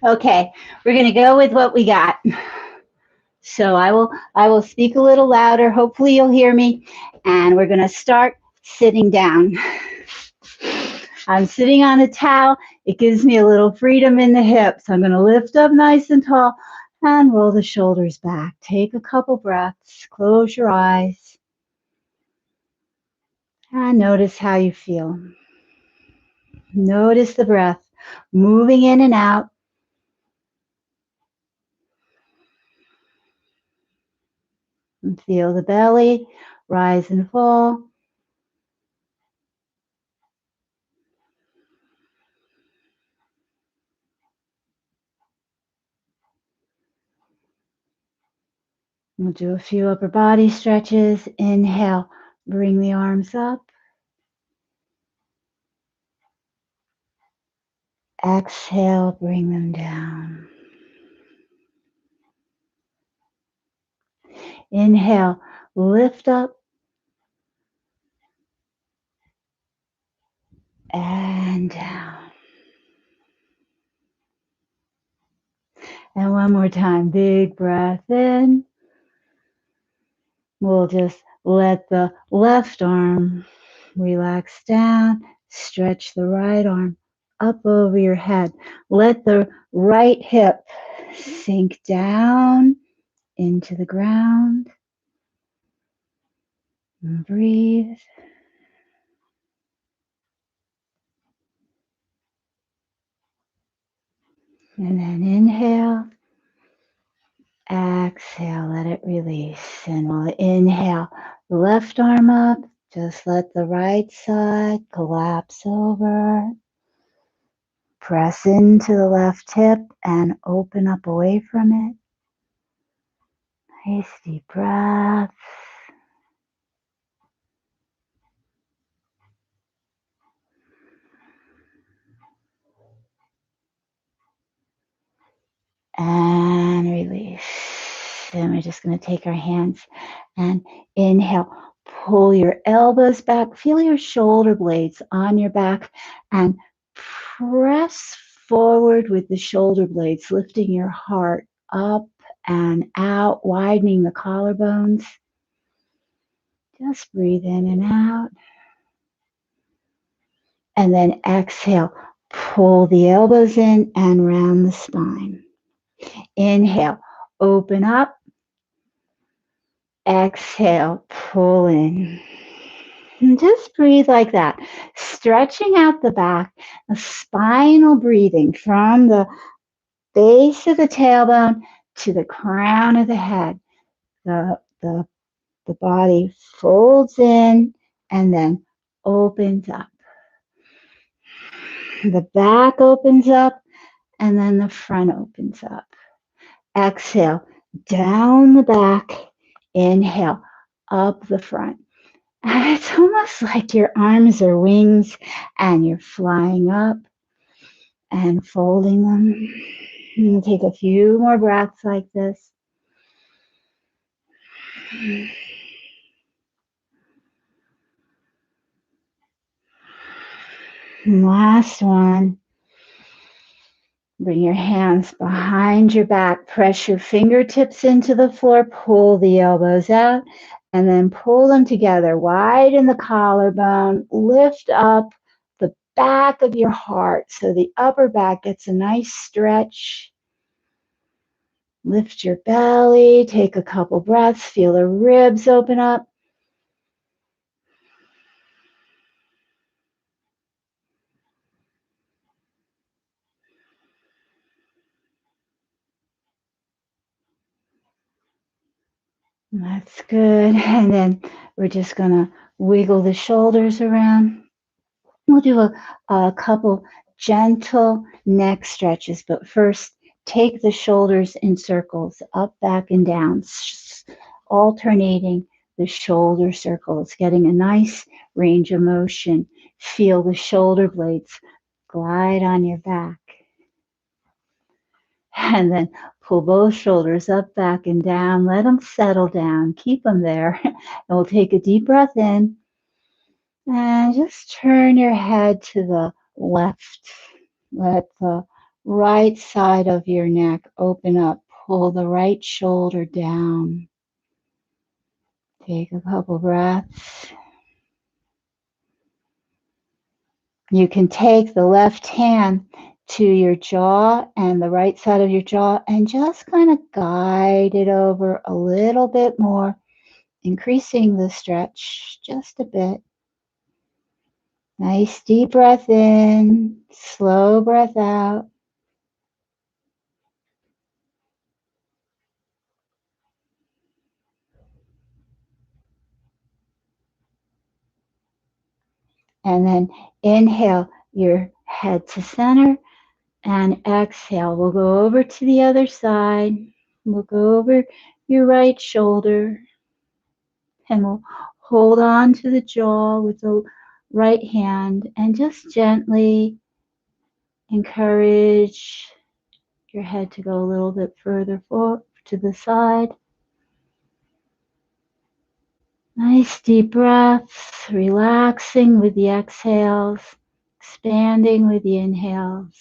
Okay, we're going to go with what we got. So I will speak a little louder. Hopefully you'll hear me. And we're going to start sitting down. I'm sitting on a towel. It gives me a little freedom in the hips. I'm going to lift up nice and tall and roll the shoulders back. Take a couple breaths. Close your eyes and notice how you feel. Notice the breath moving in and out. And feel the belly rise and fall. We'll do a few upper body stretches. Inhale, bring the arms up. Exhale, bring them down. Inhale, lift up and down. And one more time, big breath in. We'll just let the left arm relax down. Stretch the right arm up over your head. Let the right hip sink down into the ground. And breathe. And then inhale. Exhale, let it release. And we'll inhale, left arm up. Just let the right side collapse over. Press into the left hip and open up away from it. Nice deep breath. And release. And we're just going to take our hands and inhale. Pull your elbows back. Feel your shoulder blades on your back and press forward with the shoulder blades, lifting your heart up and out, widening the collarbones. Just breathe in and out. And then exhale. Pull the elbows in and round the spine. Inhale. Open up. Exhale. Pull in. And just breathe like that. Stretching out the back. A spinal breathing from the base of the tailbone to the crown of the head. The body folds in and then opens up. The back opens up and then the front opens up. Exhale, down the back. Inhale, up the front. And it's almost like your arms are wings and you're flying up and folding them. And take a few more breaths like this. And last one. Bring your hands behind your back. Press your fingertips into the floor. Pull the elbows out and then pull them together. Widen the collarbone. Lift up the back of your heart so the upper back gets a nice stretch. Lift your belly. Take a couple breaths. Feel the ribs open up. That's good. And then we're just going to wiggle the shoulders around. We'll do a couple gentle neck stretches, but first take the shoulders in circles, up, back, and down, alternating the shoulder circles, getting a nice range of motion. Feel the shoulder blades glide on your back. And then pull both shoulders up, back, and down. Let them settle down. Keep them there. And we'll take a deep breath in. And just turn your head to the left. Let the right side of your neck open up. Pull the right shoulder down. Take a couple breaths. You can take the left hand to your jaw and the right side of your jaw and just kind of guide it over a little bit more, increasing the stretch just a bit. Nice deep breath in, slow breath out. And then inhale your head to center and exhale. We'll go over to the other side. We'll go over your right shoulder and we'll hold on to the jaw with the right hand and just gently encourage your head to go a little bit further forward to the side. Nice deep breaths, relaxing with the exhales, expanding with the inhales.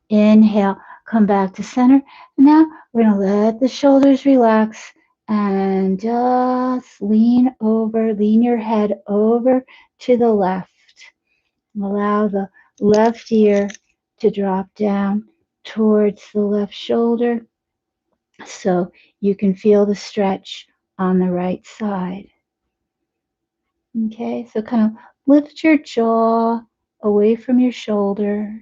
Inhale, come back to center. And now we're going to let the shoulders relax and just lean your head over to the left. Allow the left ear to drop down towards the left shoulder so you can feel the stretch on the right side. Okay, so kind of lift your jaw away from your shoulder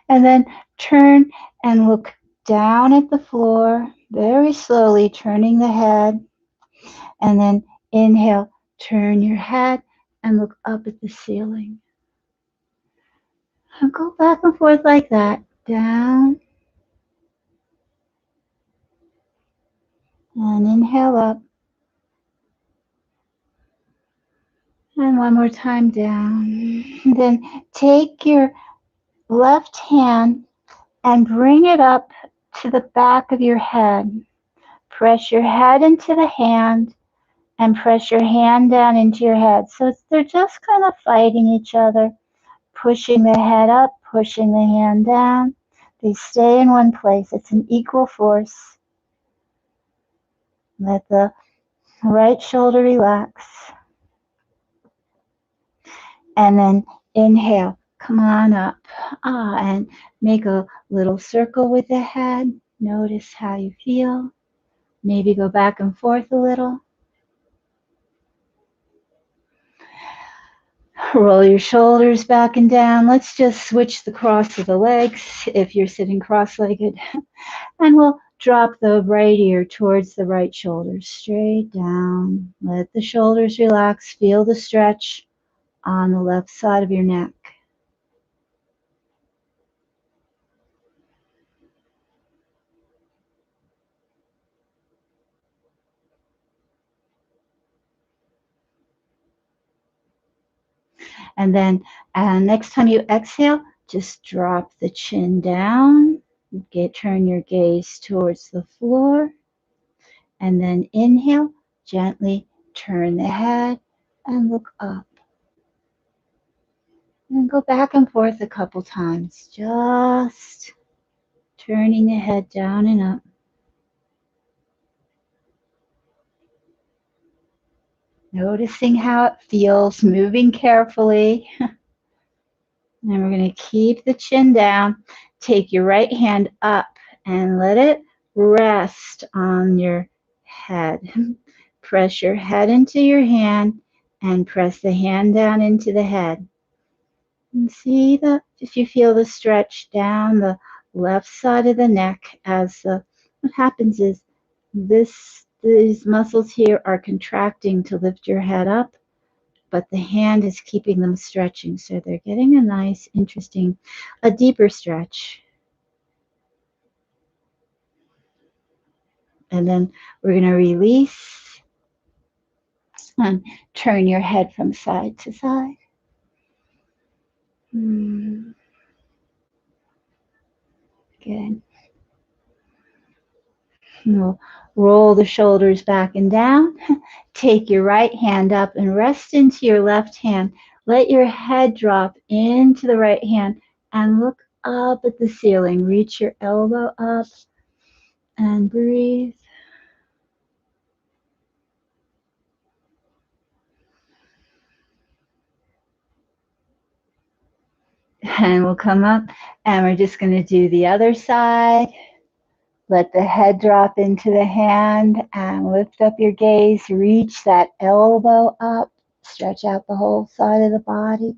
and then turn and look down at the floor very slowly, turning the head, and then inhale, turn your head and look up at the ceiling. And go back and forth like that, down and inhale up, and one more time down. And then take your left hand and bring it up to the back of your head. Press your head into the hand and press your hand down into your head. So they're just kind of fighting each other, pushing the head up, pushing the hand down. They stay in one place. It's an equal force. Let the right shoulder relax. And then inhale, come on up. And make a little circle with the head. Notice how you feel. Maybe go back and forth a little. Roll your shoulders back and down. Let's just switch the cross of the legs if you're sitting cross-legged. And we'll drop the right ear towards the right shoulder, straight down. Let the shoulders relax. Feel the stretch on the left side of your neck. And then next time you exhale, just drop the chin down. Turn your gaze towards the floor. And then inhale, gently turn the head and look up. And go back and forth a couple times, just turning the head down and up. Noticing how it feels, moving carefully. And we're going to keep the chin down. Take your right hand up and let it rest on your head. Press your head into your hand and press the hand down into the head. And see if you feel the stretch down the left side of the neck as what happens is these muscles here are contracting to lift your head up, but the hand is keeping them stretching. So they're getting a nice, interesting, a deeper stretch. And then we're going to release and turn your head from side to side. Good. We'll roll the shoulders back and down. Take your right hand up and rest into your left hand. Let your head drop into the right hand and look up at the ceiling. Reach your elbow up and breathe. And we'll come up and we're just going to do the other side. Let the head drop into the hand and lift up your gaze. Reach that elbow up. Stretch out the whole side of the body.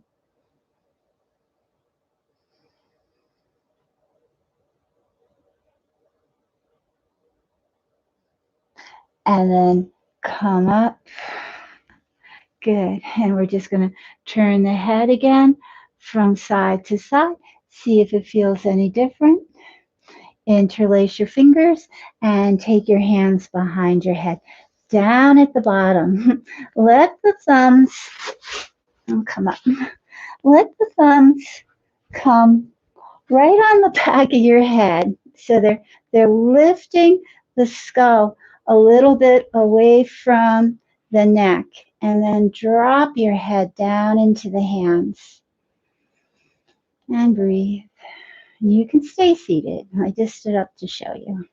And then come up. Good. And we're just going to turn the head again from side to side. See if it feels any different. Interlace your fingers and take your hands behind your head. Down at the bottom. Let the thumbs come up. Let the thumbs come right on the back of your head. So they're lifting the skull a little bit away from the neck, and then drop your head down into the hands and breathe. You can stay seated. I just stood up to show you.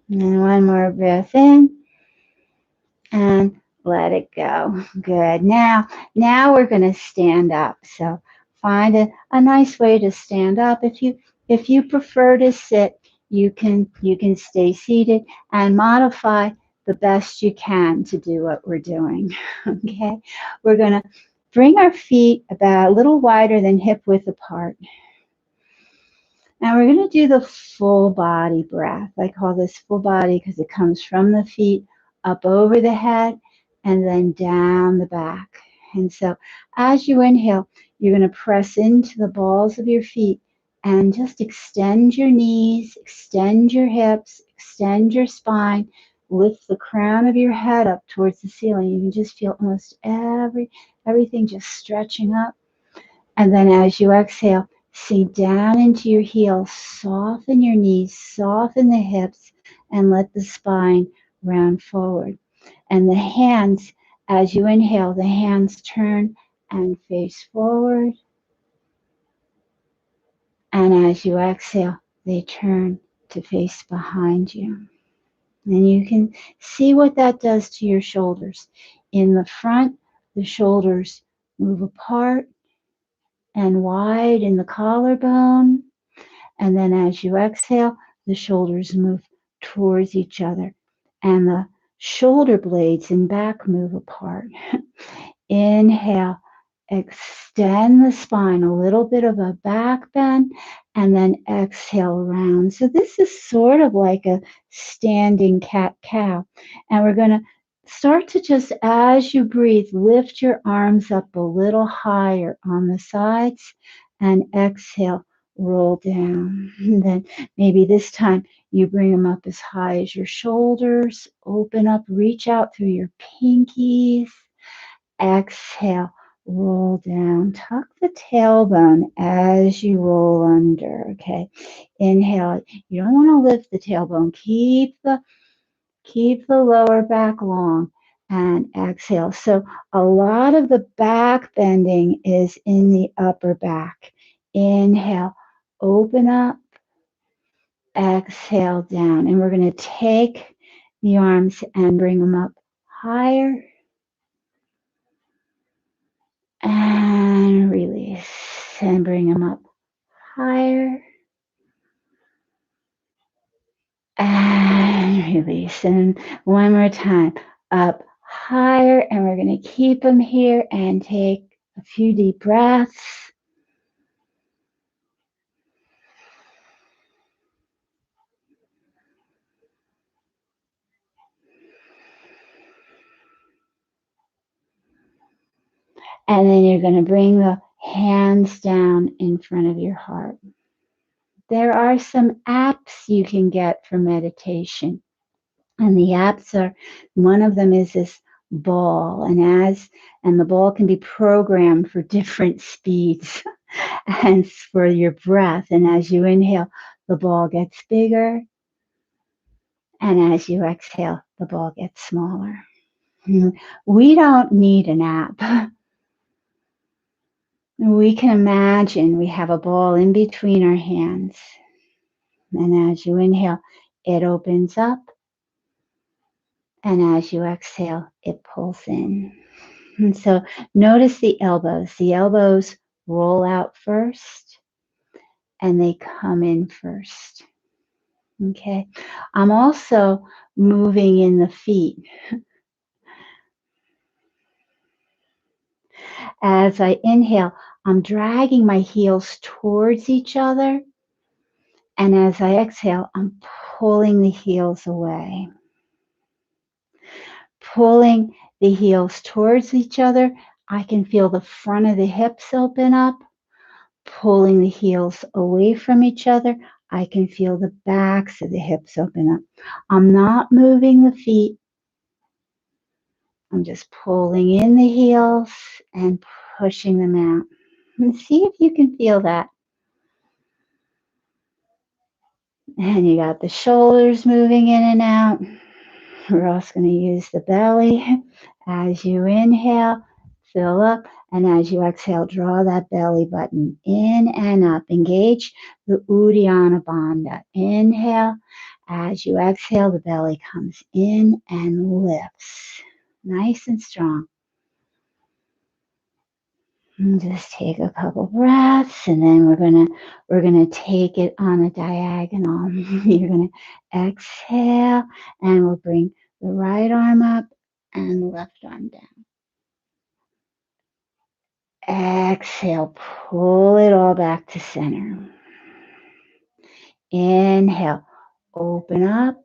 And one more breath in and let it go. Good. Now we're going to stand up. So find a nice way to stand up. If you prefer to sit, you can stay seated and modify the best you can to do what we're doing. Okay. We're going to bring our feet about a little wider than hip width apart. Now we're going to do the full body breath. I call this full body because it comes from the feet up over the head and then down the back. And so as you inhale, you're going to press into the balls of your feet and just extend your knees, extend your hips, extend your spine, lift the crown of your head up towards the ceiling. You can just feel almost everything just stretching up. And then as you exhale, sink down into your heels, soften your knees, soften the hips, and let the spine round forward. And the hands, as you inhale, the hands turn and face forward. And as you exhale, they turn to face behind you. And you can see what that does to your shoulders. In the front, the shoulders move apart and wide in the collarbone. And then as you exhale, the shoulders move towards each other and the shoulder blades and back move apart. Inhale, extend the spine, a little bit of a back bend, and then exhale round. So this is sort of like a standing cat-cow. And we're going to start to just, as you breathe, lift your arms up a little higher on the sides and exhale, roll down. And then maybe this time you bring them up as high as your shoulders, open up, reach out through your pinkies. Exhale, roll down. Tuck the tailbone as you roll under. Okay. Inhale. You don't want to lift the tailbone. Keep the lower back long. And exhale. So a lot of the back bending is in the upper back. Inhale. Open up. Exhale down. And we're going to take the arms and bring them up higher. And release and bring them up higher and release. And one more time, up higher. And we're going to keep them here and take a few deep breaths. And then you're going to bring the hands down in front of your heart. There are some apps you can get for meditation. And the apps are, one of them is this ball. And the ball can be programmed for different speeds. And for your breath. And as you inhale, the ball gets bigger. And as you exhale, the ball gets smaller. We don't need an app. We can imagine we have a ball in between our hands. And as you inhale, it opens up. And as you exhale, it pulls in. And so notice the elbows. The elbows roll out first and they come in first. Okay. I'm also moving in the feet. As I inhale, I'm dragging my heels towards each other. And as I exhale, I'm pulling the heels away. Pulling the heels towards each other, I can feel the front of the hips open up. Pulling the heels away from each other, I can feel the backs of the hips open up. I'm not moving the feet. I'm just pulling in the heels and pushing them out. And see if you can feel that. And you got the shoulders moving in and out. We're also going to use the belly. As you inhale, fill up. And as you exhale, draw that belly button in and up. Engage the Uddiyana Bandha. Inhale. As you exhale, the belly comes in and lifts. Nice and strong. And just take a couple breaths, and then we're gonna take it on a diagonal. You're gonna exhale, and we'll bring the right arm up and the left arm down. Exhale, pull it all back to center. Inhale, open up.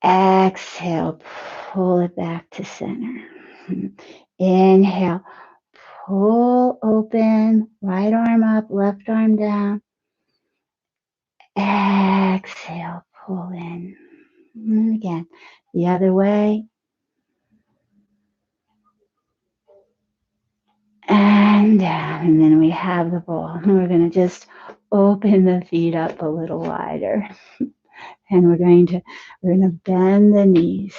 Exhale, pull it back to center. Inhale, pull open, right arm up, left arm down. Exhale, pull in. And again, the other way. And down. And then we have the ball. And we're going to just open the feet up a little wider. And we're going to bend the knees.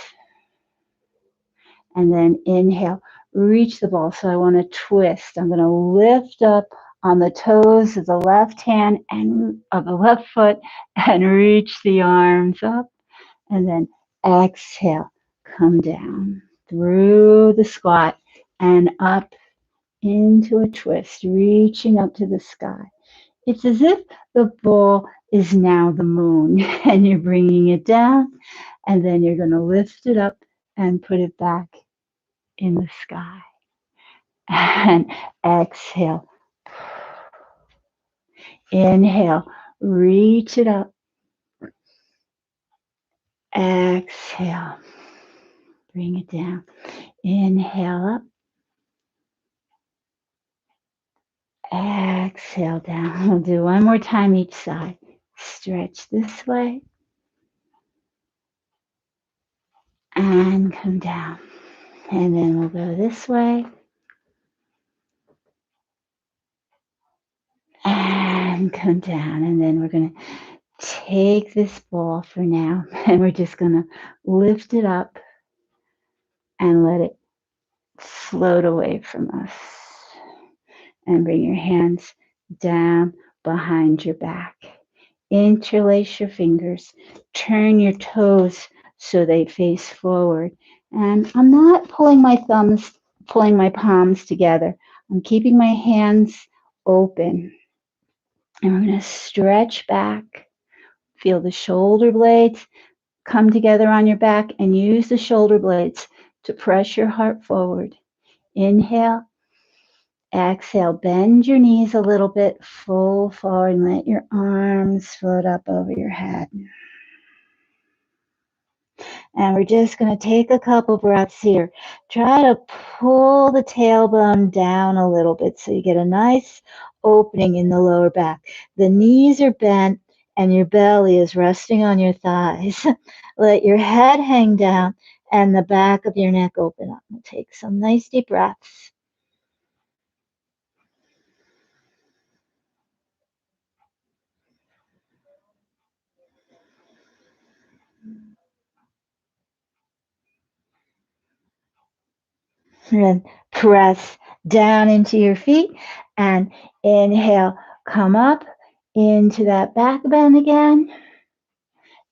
And then inhale, reach the ball. So I want to twist. I'm going to lift up on the toes of the left hand and of the left foot and reach the arms up. And then exhale, come down through the squat and up into a twist, reaching up to the sky. It's as if the ball is now the moon and you're bringing it down, and then you're going to lift it up and put it back in the sky. And exhale. Inhale, reach it up. Exhale, bring it down. Inhale up. Exhale down. We'll do one more time each side. Stretch this way. And come down. And then we'll go this way. And come down. And then we're going to take this ball for now. And we're just going to lift it up and let it float away from us. And bring your hands down behind your back. Interlace your fingers. Turn your toes so they face forward. And I'm not pulling my palms together. I'm keeping my hands open. And we're going to stretch back. Feel the shoulder blades come together on your back and use the shoulder blades to press your heart forward. Inhale. Exhale, bend your knees a little bit, fold forward, and let your arms float up over your head. And we're just going to take a couple breaths here. Try to pull the tailbone down a little bit so you get a nice opening in the lower back. The knees are bent and your belly is resting on your thighs. Let your head hang down and the back of your neck open up. We'll take some nice deep breaths. And press down into your feet and inhale, come up into that back bend again.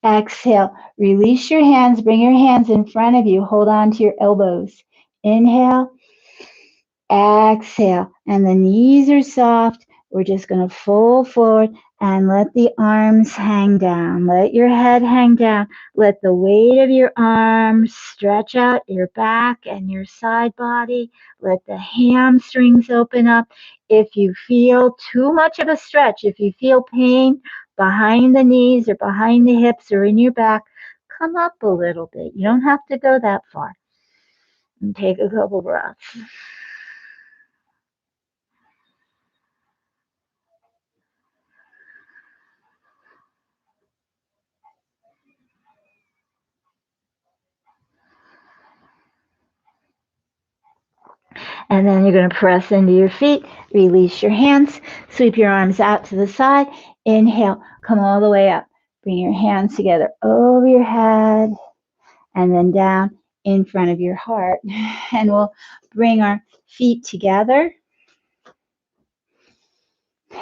Exhale, release your hands, bring your hands in front of you, hold on to your elbows. Inhale, exhale, and the knees are soft. We're just going to fold forward and let the arms hang down. Let your head hang down. Let the weight of your arms stretch out your back and your side body. Let the hamstrings open up. If you feel too much of a stretch, if you feel pain behind the knees or behind the hips or in your back, come up a little bit. You don't have to go that far. And take a couple breaths. And then you're going to press into your feet, release your hands, sweep your arms out to the side. Inhale, come all the way up. Bring your hands together over your head and then down in front of your heart. And we'll bring our feet together.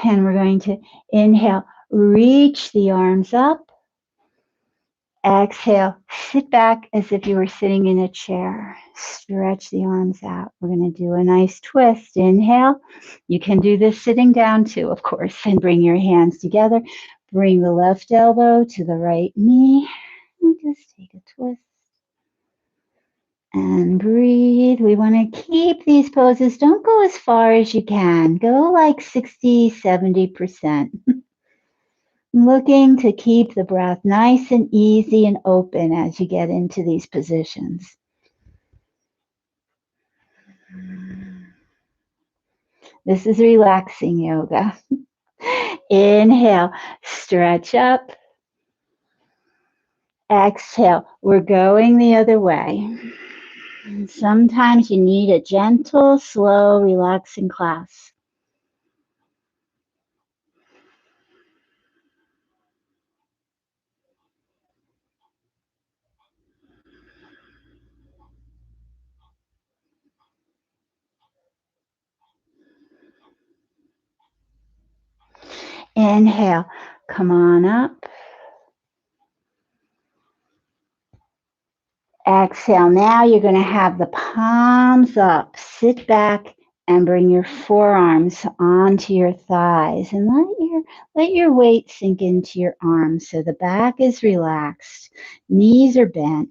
And we're going to inhale, reach the arms up. Exhale, sit back as if you were sitting in a chair. Stretch the arms out. We're going to do a nice twist. Inhale. You can do this sitting down too, of course, and bring your hands together. Bring the left elbow to the right knee. And just take a twist. And breathe. We want to keep these poses. Don't go as far as you can. Go like 60, 70%. Looking to keep the breath nice and easy and open as you get into these positions. This is relaxing yoga. Inhale, stretch up. Exhale, we're going the other way. Sometimes you need a gentle, slow, relaxing class. Inhale, come on up. Exhale. Now you're going to have the palms up. Sit back and bring your forearms onto your thighs and let your weight sink into your arms so the back is relaxed. Knees are bent.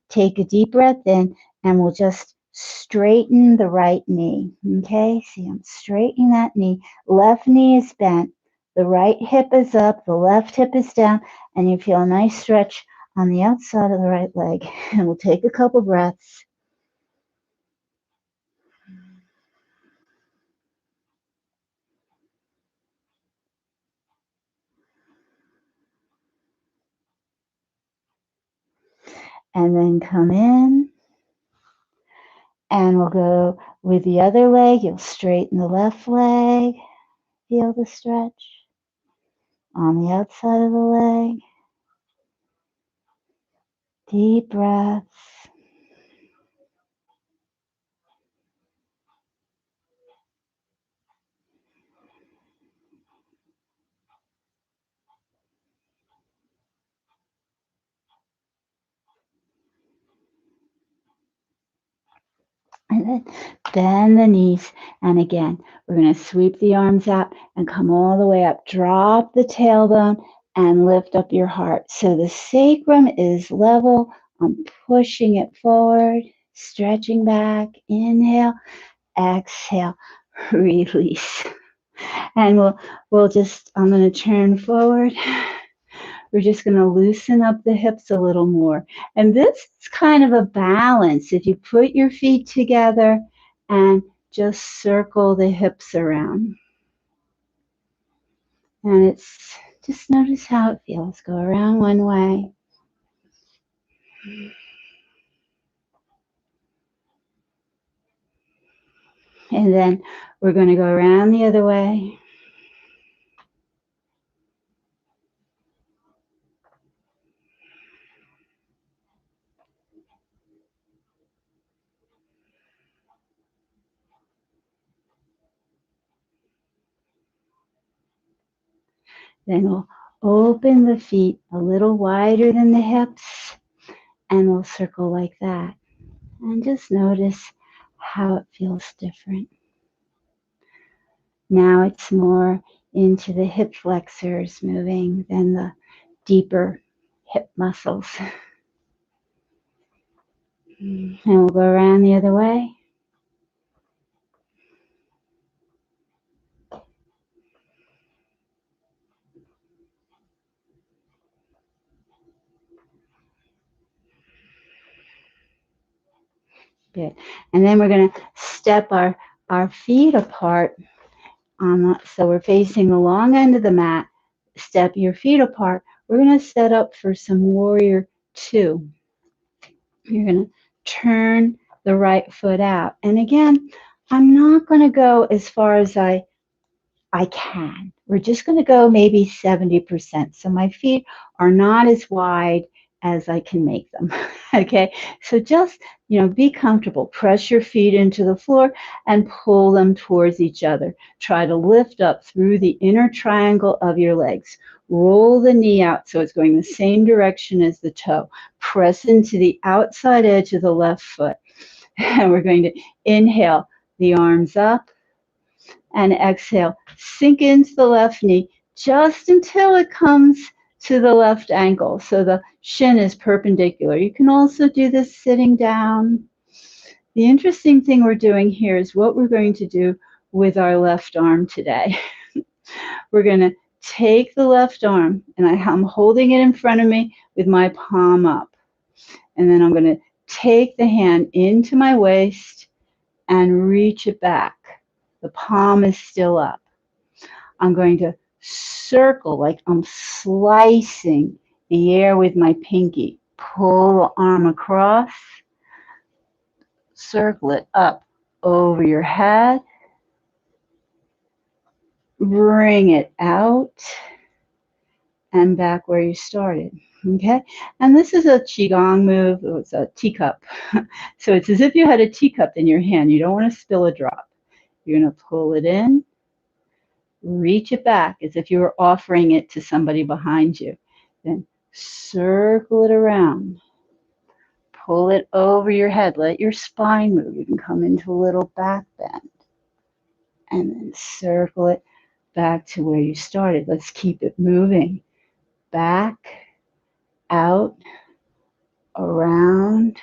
Take a deep breath in and we'll just straighten the right knee. Okay, see, I'm straightening that knee. Left knee is bent. The right hip is up. The left hip is down. And you feel a nice stretch on the outside of the right leg. And we'll take a couple breaths. And then come in. And we'll go with the other leg. You'll straighten the left leg. Feel the stretch on the outside of the leg. Deep breaths. And then bend the knees. And again, we're going to sweep the arms out and come all the way up. Drop the tailbone and lift up your heart. So the sacrum is level. I'm pushing it forward, stretching back. Inhale, exhale, release. And I'm going to turn forward. We're just going to loosen up the hips a little more. And this is kind of a balance. If you put your feet together and just circle the hips around. And it's just notice how it feels. Go around one way. And then we're going to go around the other way. Then we'll open the feet a little wider than the hips, and we'll circle like that. And just notice how it feels different. Now it's more into the hip flexors moving than the deeper hip muscles. And we'll go around the other way. Good. And then we're going to step our feet apart so we're facing the long end of the mat. Step your feet apart. We're going to set up for some warrior two. You're going to turn the right foot out. And again, I'm not going to go as far as I can. We're just going to go maybe 70%. So my feet are not as wide as I can make them. Okay. So just, be comfortable. Press your feet into the floor and pull them towards each other. Try to lift up through the inner triangle of your legs. Roll the knee out so it's going the same direction as the toe. Press into the outside edge of the left foot. And we're going to inhale the arms up and exhale. Sink into the left knee just until it comes to the left ankle. So the shin is perpendicular. You can also do this sitting down. The interesting thing we're doing here is what we're going to do with our left arm today. We're going to take the left arm, and I'm holding it in front of me with my palm up. And then I'm going to take the hand into my waist and reach it back. The palm is still up. I'm going to circle like I'm slicing the air with my pinky. Pull the arm across, circle it up over your head, bring it out, and back where you started. Okay? And this is a Qigong move. It's a teacup. So it's as if you had a teacup in your hand. You don't want to spill a drop. You're going to pull it in, reach it back as if you were offering it to somebody behind you. Then circle it around. Pull it over your head. Let your spine move. You can come into a little back bend. And then circle it back to where you started. Let's keep it moving. Back, out, around,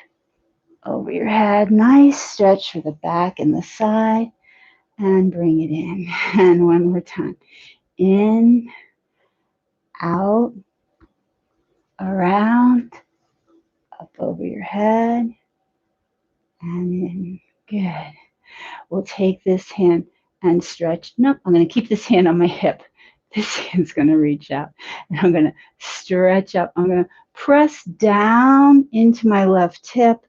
over your head. Nice stretch for the back and the side. And bring it in. And one more time. In, out, around, up over your head, and in. Good. We'll take this hand and stretch. Nope, I'm going to keep this hand on my hip. This hand's going to reach out. And I'm going to stretch up. I'm going to press down into my left hip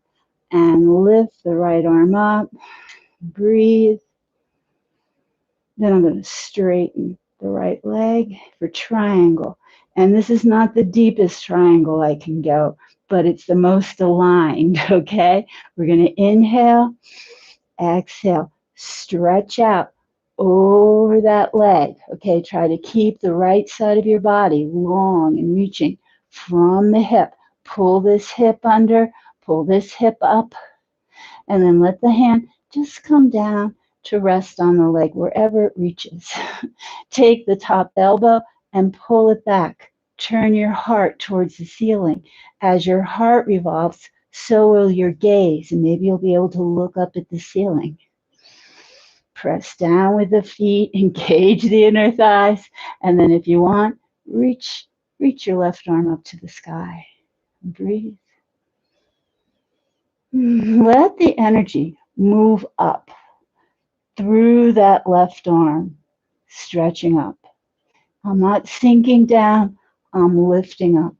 and lift the right arm up. Breathe. Then I'm going to straighten the right leg for triangle. And this is not the deepest triangle I can go, but it's the most aligned, okay? We're going to inhale, exhale, stretch out over that leg, okay? Try to keep the right side of your body long and reaching from the hip. Pull this hip under, pull this hip up, and then let the hand just come down to rest on the leg wherever it reaches. Take the top elbow and pull it back. Turn your heart towards the ceiling. As your heart revolves, so will your gaze, and maybe you'll be able to look up at the ceiling. Press down with the feet, engage the inner thighs, and then if you want, reach your left arm up to the sky. Breathe. Let the energy move up through that left arm, stretching up. I'm not sinking down, I'm lifting up.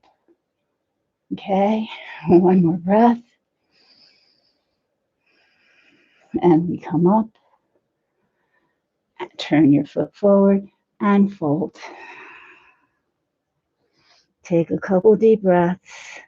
Okay, one more breath. And we come up, turn your foot forward and fold. Take a couple deep breaths.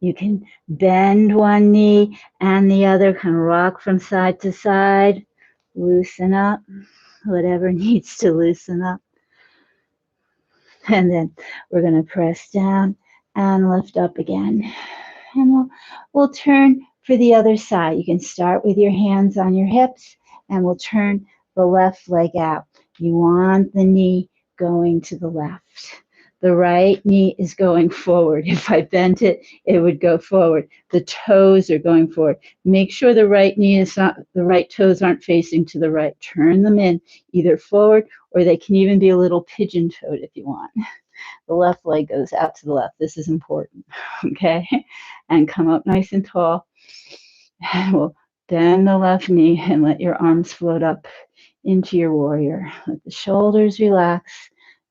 You can bend one knee and the other, can rock from side to side. Loosen up whatever needs to loosen up. And then we're going to press down and lift up again. And we'll turn for the other side. You can start with your hands on your hips, and we'll turn the left leg out. You want the knee going to the left. The right knee is going forward. If I bent it, it would go forward. The toes are going forward. Make sure the right knee is not, the right toes aren't facing to the right. Turn them in either forward, or they can even be a little pigeon-toed if you want. The left leg goes out to the left. This is important, okay? And come up nice and tall. And we'll bend the left knee and let your arms float up into your warrior. Let the shoulders relax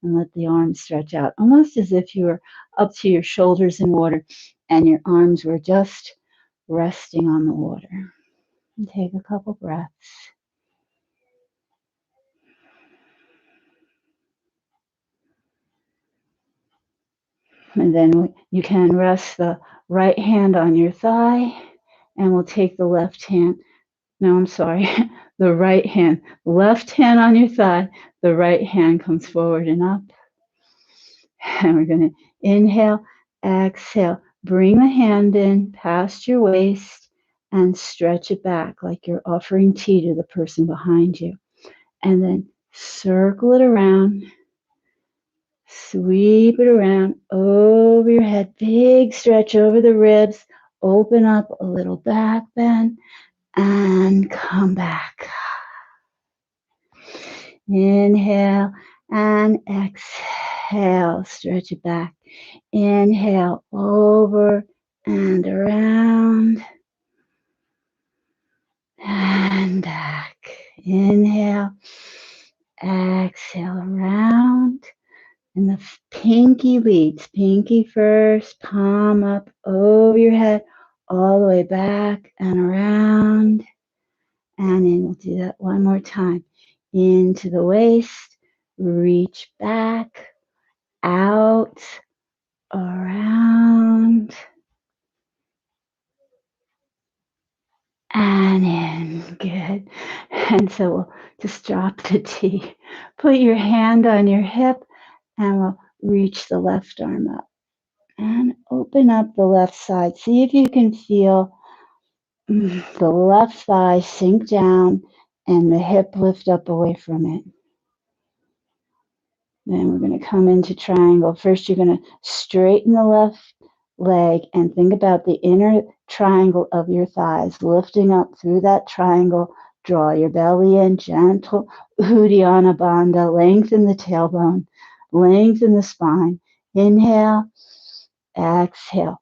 and let the arms stretch out, almost as if you were up to your shoulders in water and your arms were just resting on the water. And take a couple breaths. And then you can rest the right hand on your thigh, and we'll take the left hand. No, I'm sorry. The right hand. Left hand on your thigh. The right hand comes forward and up. And we're going to inhale, exhale. Bring the hand in past your waist and stretch it back like you're offering tea to the person behind you. And then circle it around. Sweep it around over your head. Big stretch over the ribs. Open up a little back bend and come back. Inhale and exhale. Stretch it back. Inhale over and around and back. Inhale. Exhale around. And the pinky leads, pinky first, palm up over your head, all the way back and around. And then we'll do that one more time. Into the waist, reach back, out, around, and in. Good. And so we'll just drop the T. Put your hand on your hip, and we'll reach the left arm up. And open up the left side. See if you can feel the left thigh sink down and the hip lift up away from it. Then we're going to come into triangle. First, you're going to straighten the left leg and think about the inner triangle of your thighs, lifting up through that triangle. Draw your belly in, gentle Uddiyana Bandha. Lengthen the tailbone, lengthen the spine. Inhale, exhale.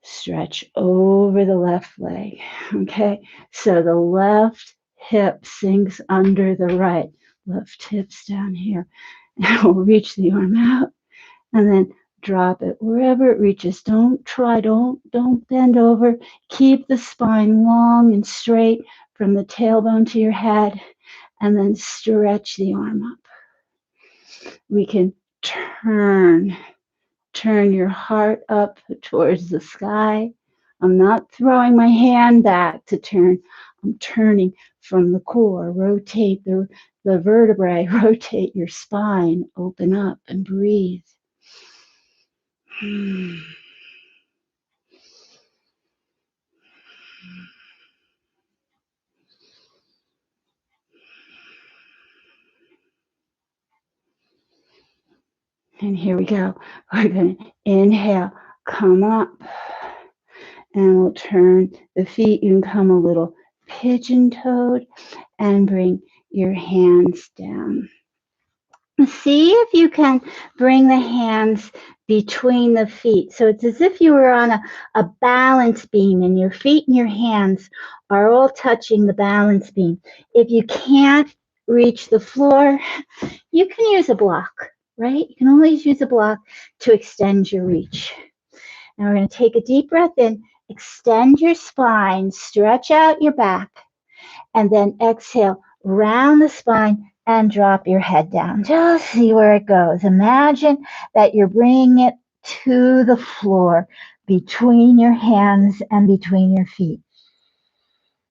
Stretch over the left leg, okay? So the left hip sinks under the right. Left hip's down here. And we'll reach the arm out and then drop it wherever it reaches. Don't bend over. Keep the spine long and straight from the tailbone to your head, and then stretch the arm up. We can turn your heart up towards the sky. I'm not throwing my hand back to turn. I'm turning from the core. Rotate the vertebrae. Rotate your spine. Open up and breathe. And here we go. We're going to inhale, come up, and we'll turn the feet. You can come a little pigeon-toed and bring your hands down. See if you can bring the hands between the feet. So it's as if you were on a balance beam and your feet and your hands are all touching the balance beam. If you can't reach the floor, you can use a block, right? You can always use a block to extend your reach. Now we're going to take a deep breath in, extend your spine, stretch out your back, and then exhale, round the spine, and drop your head down. Just see where it goes. Imagine that you're bringing it to the floor. between your hands and between your feet.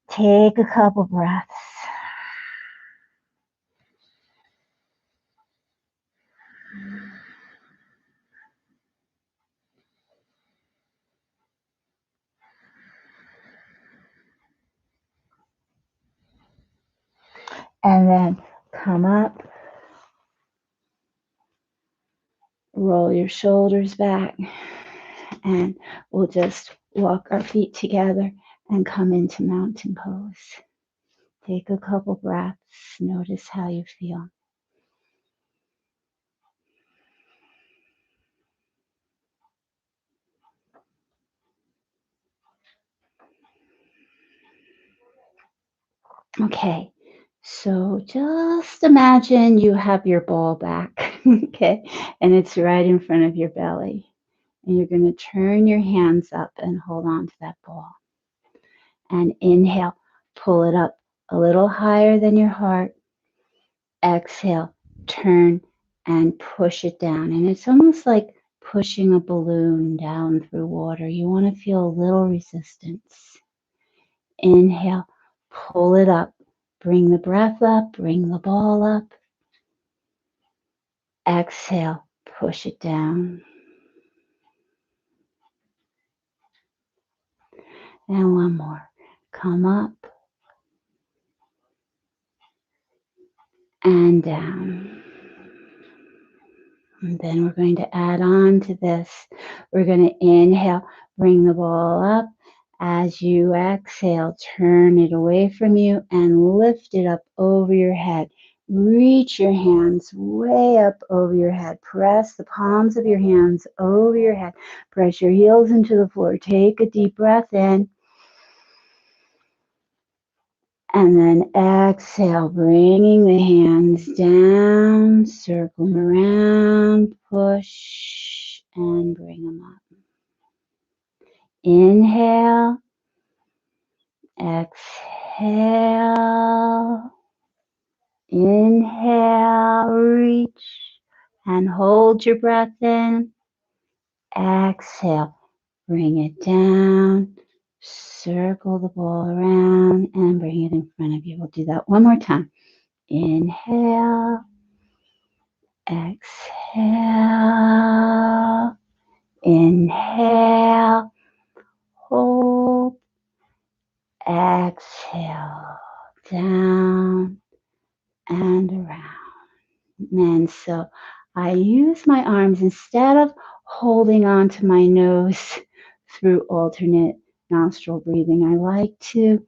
Take a couple breaths. And then come up, roll your shoulders back, and we'll just walk our feet together and come into mountain pose. Take a couple breaths. Notice how you feel. Okay, so just imagine you have your ball back, okay, and it's right in front of your belly. And you're going to turn your hands up and hold on to that ball. And inhale, pull it up a little higher than your heart. Exhale, turn and push it down. And it's almost like pushing a balloon down through water. You want to feel a little resistance. Inhale, pull it up. Bring the breath up, bring the ball up. Exhale, push it down. And one more. Come up and down. And then we're going to add on to this. We're going to inhale, bring the ball up. As you exhale, turn it away from you and lift it up over your head. Reach your hands way up over your head. Press the palms of your hands over your head. Press your heels into the floor. Take a deep breath in. And then exhale, bringing the hands down, circle them around, push, and bring them up. Inhale, exhale, inhale, reach, and hold your breath in. Exhale, bring it down, circle the ball around, and bring it in front of you. We'll do that one more time. Inhale, exhale, inhale, hold, exhale, down and around. And so I use my arms instead of holding onto my nose through alternate nostril breathing. I like to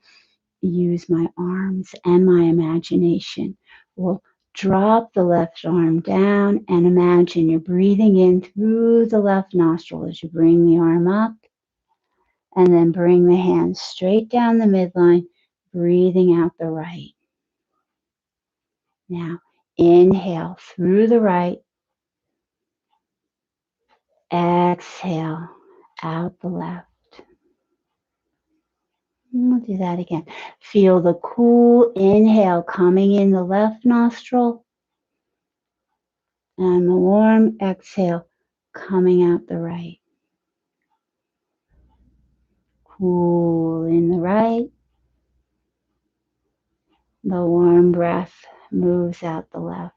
use my arms and my imagination. We'll drop the left arm down and imagine you're breathing in through the left nostril as you bring the arm up, and then bring the hands straight down the midline, breathing out the right. Now, inhale through the right, exhale out the left. We'll do that again. Feel the cool inhale coming in the left nostril and the warm exhale coming out the right. Cool in the right. The warm breath moves out the left.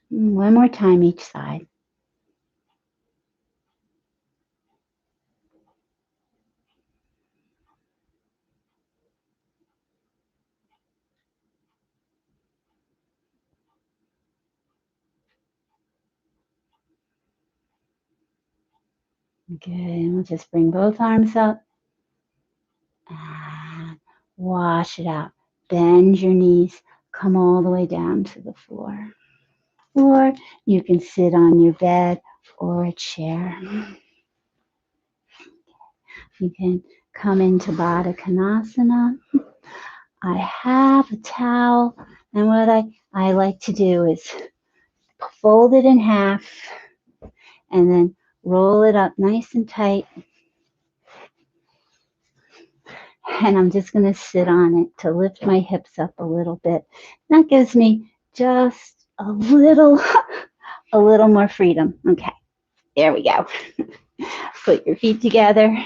One more time each side. Good. And we'll just bring both arms up and wash it out. Bend your knees. Come all the way down to the floor. Or you can sit on your bed or a chair. You can come into Baddha Konasana. I have a towel, and what I like to do is fold it in half and then roll it up nice and tight. And I'm just going to sit on it to lift my hips up a little bit. That gives me just a little more freedom. Okay, there we go. Put your feet together.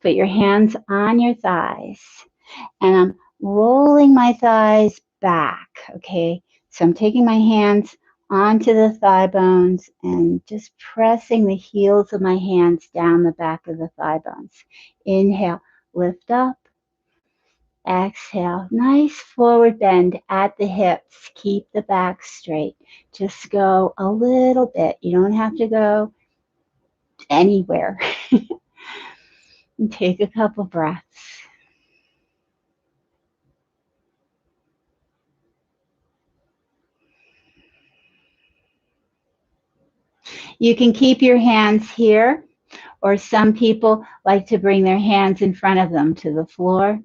Put your hands on your thighs. And I'm rolling my thighs back, okay? So I'm taking my hands onto the thigh bones and just pressing the heels of my hands down the back of the thigh bones. Inhale, lift up. Exhale, nice forward bend at the hips. Keep the back straight. Just go a little bit. You don't have to go anywhere. And take a couple breaths. You can keep your hands here, or some people like to bring their hands in front of them to the floor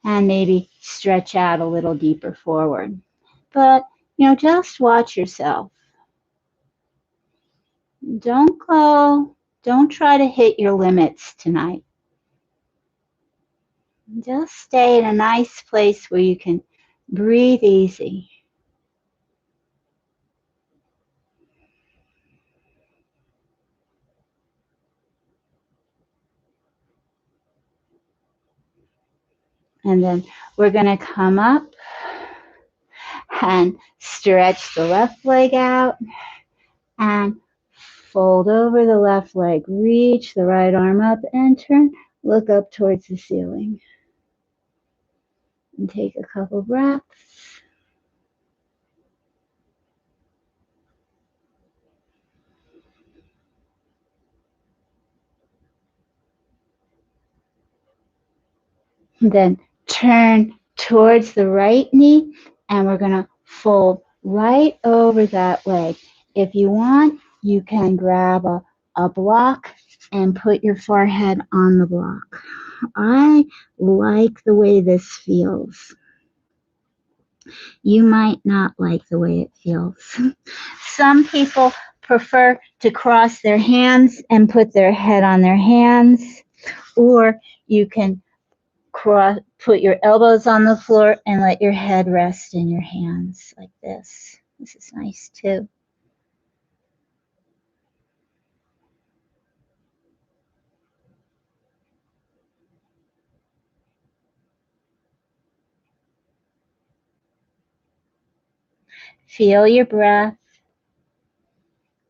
and maybe stretch out a little deeper forward. But, just watch yourself. Don't try to hit your limits tonight. Just stay in a nice place where you can breathe easy. And then we're going to come up and stretch the left leg out and fold over the left leg. Reach the right arm up and turn. Look up towards the ceiling. And take a couple breaths. Then turn towards the right knee, and we're going to fold right over that leg. If you want, you can grab a block and put your forehead on the block. I like the way this feels. You might not like the way it feels. Some people prefer to cross their hands and put their head on their hands, or you can put your elbows on the floor and let your head rest in your hands like this. This is nice too. Feel your breath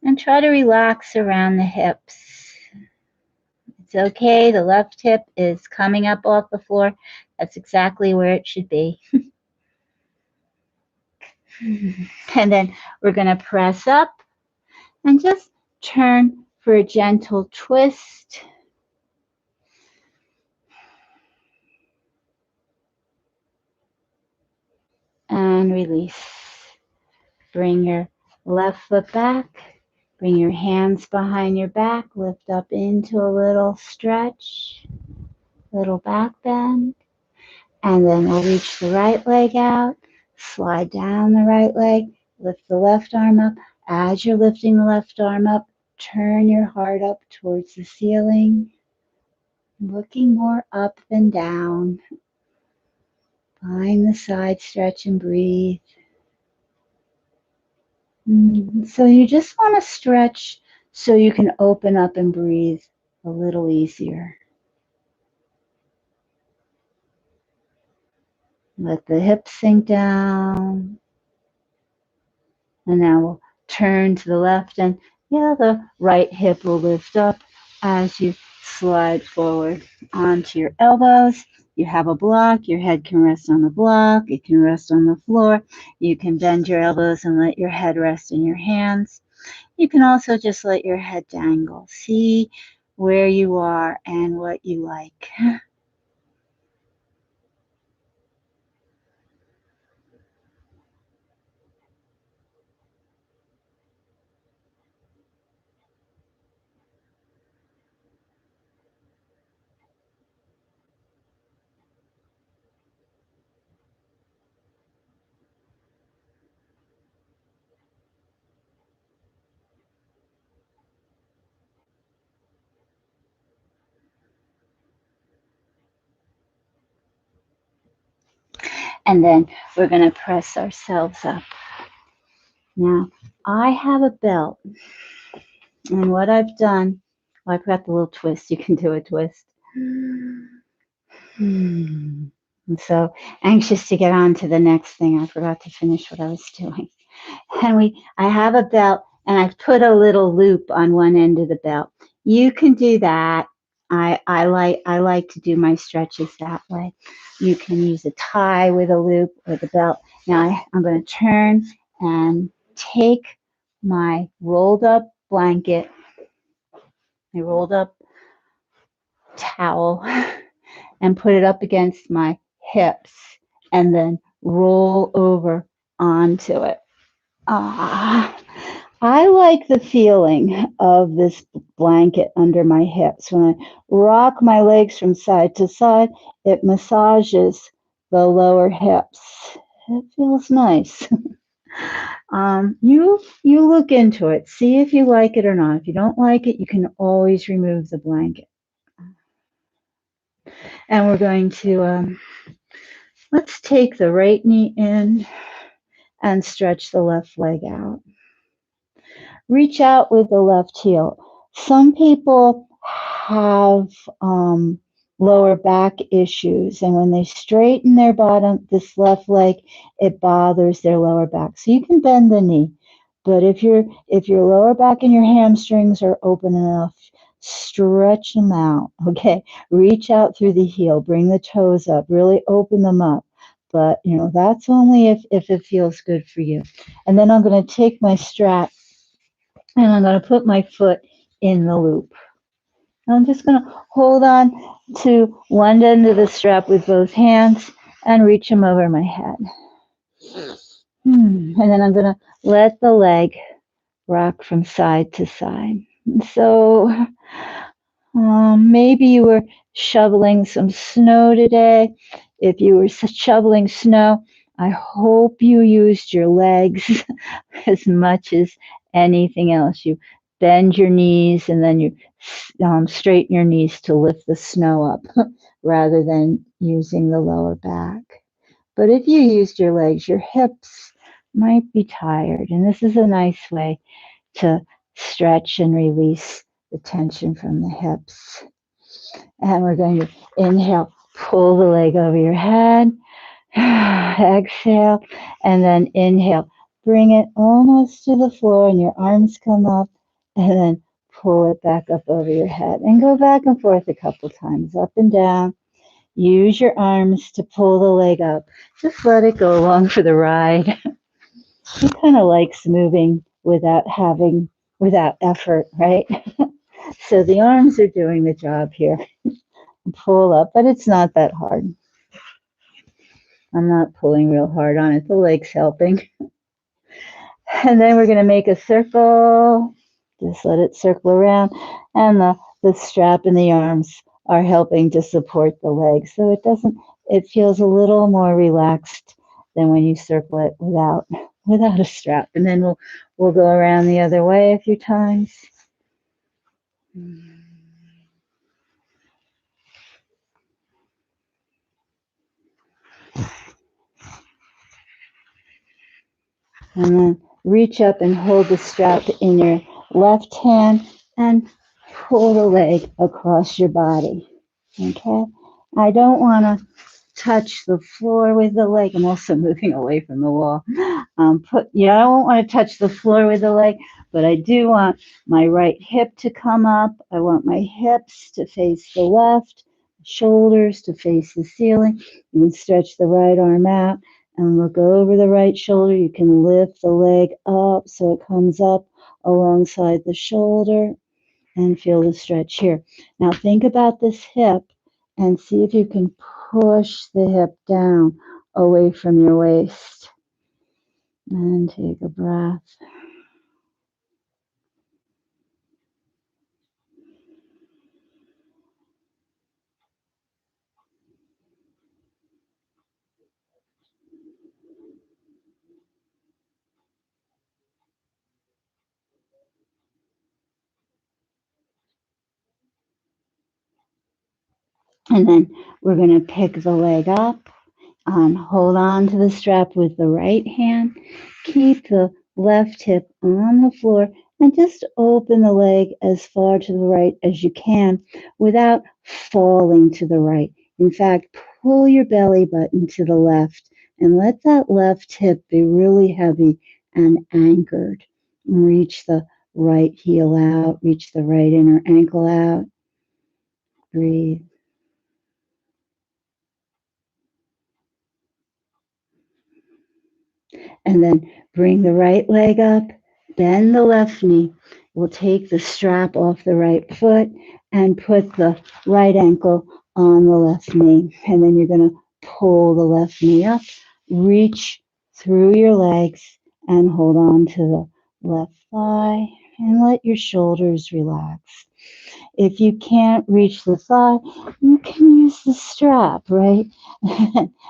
and try to relax around the hips. It's okay. The left hip is coming up off the floor. That's exactly where it should be. And then we're going to press up and just turn for a gentle twist. And release. Bring your left foot back. Bring your hands behind your back. Lift up into a little stretch, little back bend. And then we'll reach the right leg out. Slide down the right leg. Lift the left arm up. As you're lifting the left arm up, turn your heart up towards the ceiling, looking more up than down. Find the side stretch and breathe. So you just want to stretch so you can open up and breathe a little easier. Let the hips sink down. And now we'll turn to the left, and the right hip will lift up as you slide forward onto your elbows. You have a block. Your head can rest on the block. It can rest on the floor. You can bend your elbows and let your head rest in your hands. You can also just let your head dangle. See where you are and what you like. And then we're going to press ourselves up. Now, I have a belt, and what I've done I forgot the little twist. You can do a twist. I'm so anxious to get on to the next thing. I forgot to finish what I was doing. And I have a belt and I've put a little loop on one end of the belt. You can do that. I like to do my stretches that way. You can use a tie with a loop or the belt. Now I'm going to turn and take my rolled up blanket, my rolled up towel, and put it up against my hips and then roll over onto it. Ah, I like the feeling of this blanket under my hips. When I rock my legs from side to side, it massages the lower hips. It feels nice. You look into it, see if you like it or not. If you don't like it, you can always remove the blanket. And we're going to let's take the right knee in and stretch the left leg out. Reach out with the left heel. Some people have lower back issues, and when they straighten their bottom, this left leg, it bothers their lower back. So you can bend the knee, but if your lower back and your hamstrings are open enough, stretch them out. Okay, reach out through the heel, bring the toes up, really open them up. But that's only if it feels good for you. And then I'm going to take my strap and I'm going to put my foot in the loop. I'm just going to hold on to one end of the strap with both hands and reach them over my head. And then I'm going to let the leg rock from side to side. So maybe you were shoveling some snow today. If you were shoveling snow, I hope you used your legs as much as anything else. You bend your knees and then you straighten your knees to lift the snow up rather than using the lower back. But if you used your legs, your hips might be tired. And this is a nice way to stretch and release the tension from the hips. And we're going to inhale, pull the leg over your head, exhale, and then inhale. Bring it almost to the floor and your arms come up, and then pull it back up over your head. And go back and forth a couple times, up and down. Use your arms to pull the leg up. Just let it go along for the ride. He kind of likes moving without effort, right? So the arms are doing the job here. Pull up, but it's not that hard. I'm not pulling real hard on it. The leg's helping. And then we're going to make a circle. Just let it circle around. And the strap and the arms are helping to support the legs. So it feels a little more relaxed than when you circle it without a strap. And then we'll go around the other way a few times. And then reach up and hold the strap in your left hand and pull the leg across your body. Okay? I don't want to touch the floor with the leg. I'm also moving away from the wall. I don't want to touch the floor with the leg, but I do want my right hip to come up. I want my hips to face the left, shoulders to face the ceiling. You can stretch the right arm out and look over the right shoulder. You can lift the leg up so it comes up alongside the shoulder and feel the stretch here. Now think about this hip and see if you can push the hip down away from your waist. And take a breath. And then we're going to pick the leg up. Hold on to the strap with the right hand. Keep the left hip on the floor And just open the leg as far to the right as you can without falling to the right. In fact, pull your belly button to the left and let that left hip be really heavy and anchored. Reach the right heel out, reach the right inner ankle out. Breathe. And then bring the right leg up, bend the left knee. We'll take the strap off the right foot and put the right ankle on the left knee. And then you're going to pull the left knee up, reach through your legs and hold on to the left thigh and let your shoulders relax. If you can't reach the thigh, you can use the strap, right?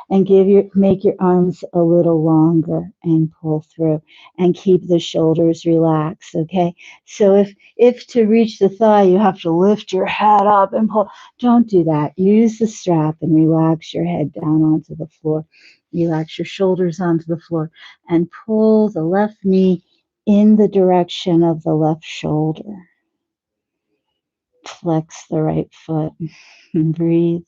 And make your arms a little longer and pull through and keep the shoulders relaxed, okay? So if to reach the thigh you have to lift your head up and pull, don't do that. Use the strap and relax your head down onto the floor. Relax your shoulders onto the floor and pull the left knee in the direction of the left shoulder. Flex the right foot and breathe.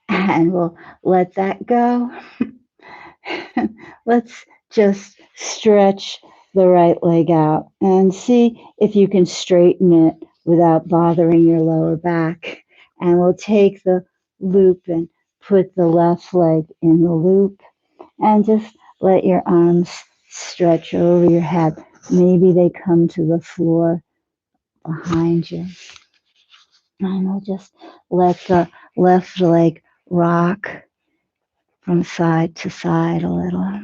And we'll let that go. Let's just stretch the right leg out and see if you can straighten it without bothering your lower back. And we'll take the loop and put the left leg in the loop and just let your arms stretch over your head. Maybe they come to the floor behind you. And we'll just let the left leg rock from side to side a little.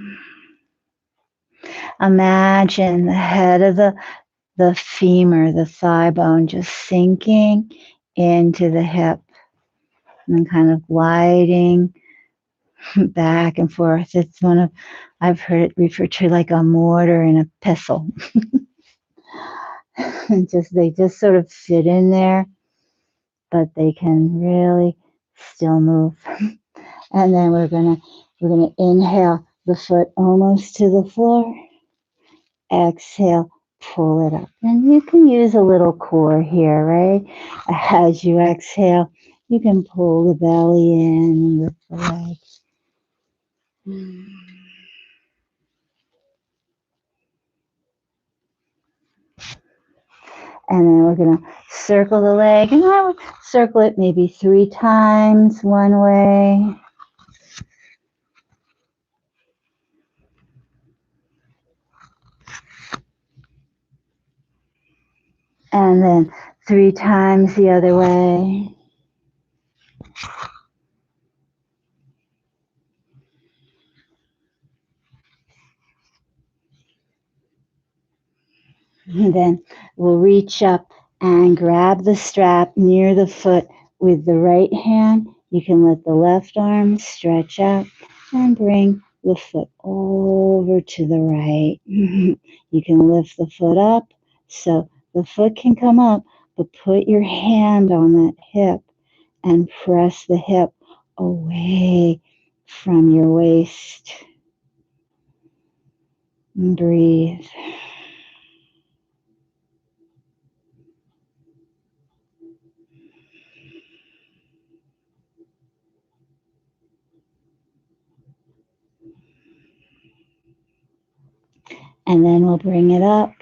Imagine the head of the femur, the thigh bone, just sinking into the hip and then kind of gliding back and forth. It's I've heard it referred to like a mortar and a pestle. They just sort of fit in there, but they can really still move. And then we're gonna inhale the foot almost to the floor. Exhale, pull it up. And you can use a little core here, right? As you exhale, you can pull the belly in and lift the legs. And then we're going to circle the leg. And I would circle it maybe 3 times one way. And then 3 times the other way. And then we'll reach up and grab the strap near the foot with the right hand. You can let the left arm stretch out and bring the foot over to the right. You can lift the foot up so the foot can come up, but put your hand on that hip and press the hip away from your waist. And breathe. And then we'll bring it up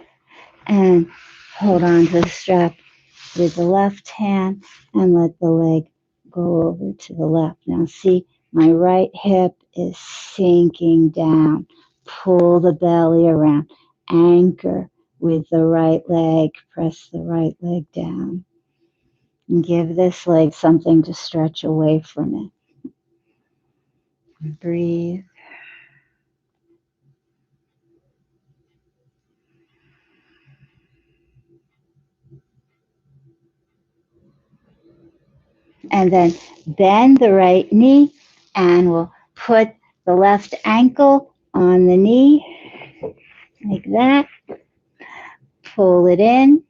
and hold on to the strap with the left hand and let the leg go over to the left. Now see, my right hip is sinking down. Pull the belly around. Anchor with the right leg. Press the right leg down. And give this leg something to stretch away from it. And breathe. And then bend the right knee and we'll put the left ankle on the knee like that. Pull it in.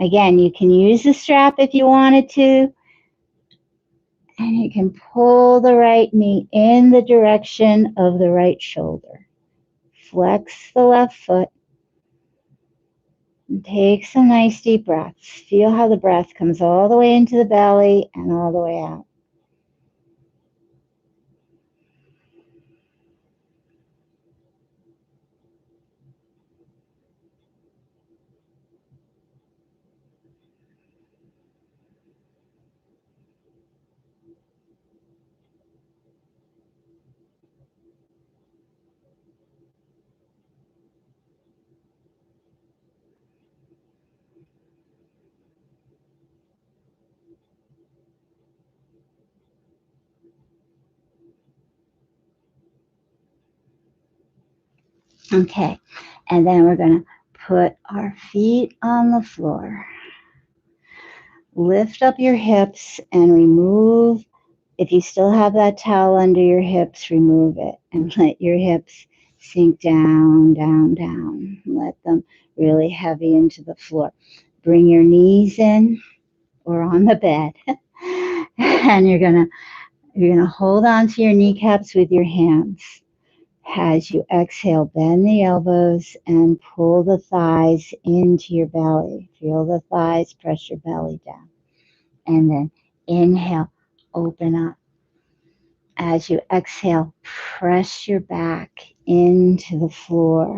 Again, you can use the strap if you wanted to, and you can pull the right knee in the direction of the right shoulder. Flex the left foot and take some nice deep breaths. Feel how the breath comes all the way into the belly and all the way out. Okay, and then we're going to put our feet on the floor. Lift up your hips and remove, if you still have that towel under your hips, remove it and let your hips sink down, down, down. Let them really heavy into the floor. Bring your knees in or on the bed. And you're gonna hold on to your kneecaps with your hands. As you exhale, bend the elbows and pull the thighs into your belly. Feel the thighs, press your belly down. And then inhale, open up. As you exhale, press your back into the floor.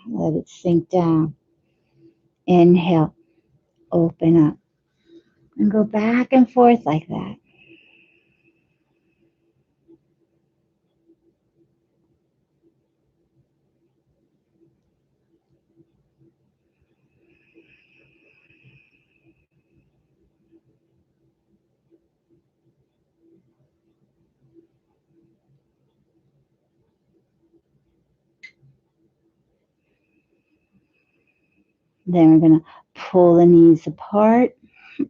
Let it sink down. Inhale, open up. And go back and forth like that. Then we're going to pull the knees apart. And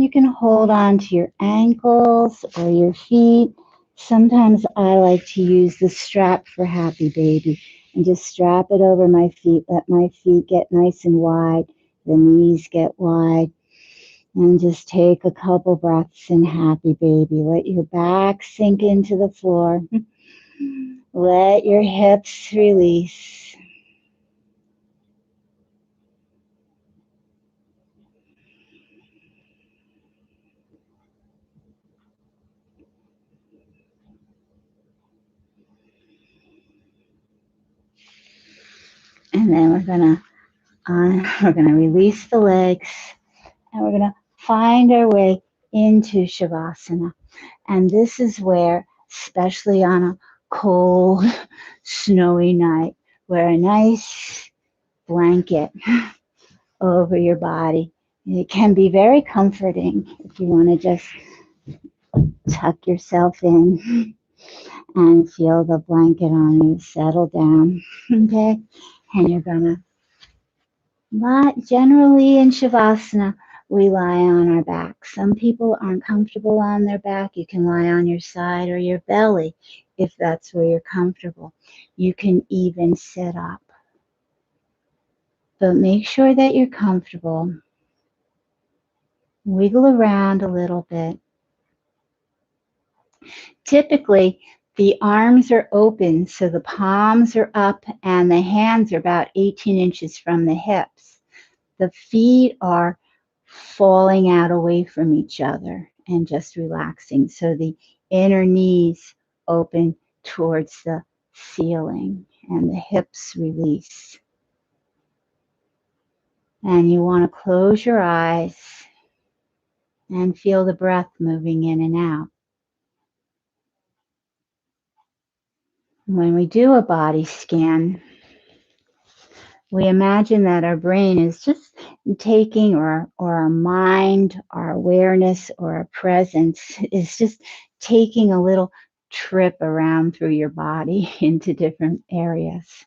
you can hold on to your ankles or your feet. Sometimes I like to use the strap for Happy Baby and just strap it over my feet. Let my feet get nice and wide. The knees get wide. And just take a couple breaths in Happy Baby. Let your back sink into the floor. Let your hips release. And then we're gonna release the legs, and we're gonna find our way into Shavasana. And this is where, especially on a cold, snowy night, wear a nice blanket over your body. It can be very comforting if you want to just tuck yourself in and feel the blanket on you settle down. Okay? And you're gonna not generally in Shavasana we lie on our back. Some people aren't comfortable on their back. You can lie on your side or your belly if that's where you're comfortable. You can even sit up. But make sure that you're comfortable. Wiggle around a little bit. Typically, the arms are open, so the palms are up and the hands are about 18 inches from the hips. The feet are falling out away from each other and just relaxing. So the inner knees open towards the ceiling and the hips release. And you want to close your eyes and feel the breath moving in and out. When we do a body scan, we imagine that our brain is just taking, or our mind, our awareness, or our presence is just taking a little trip around through your body into different areas.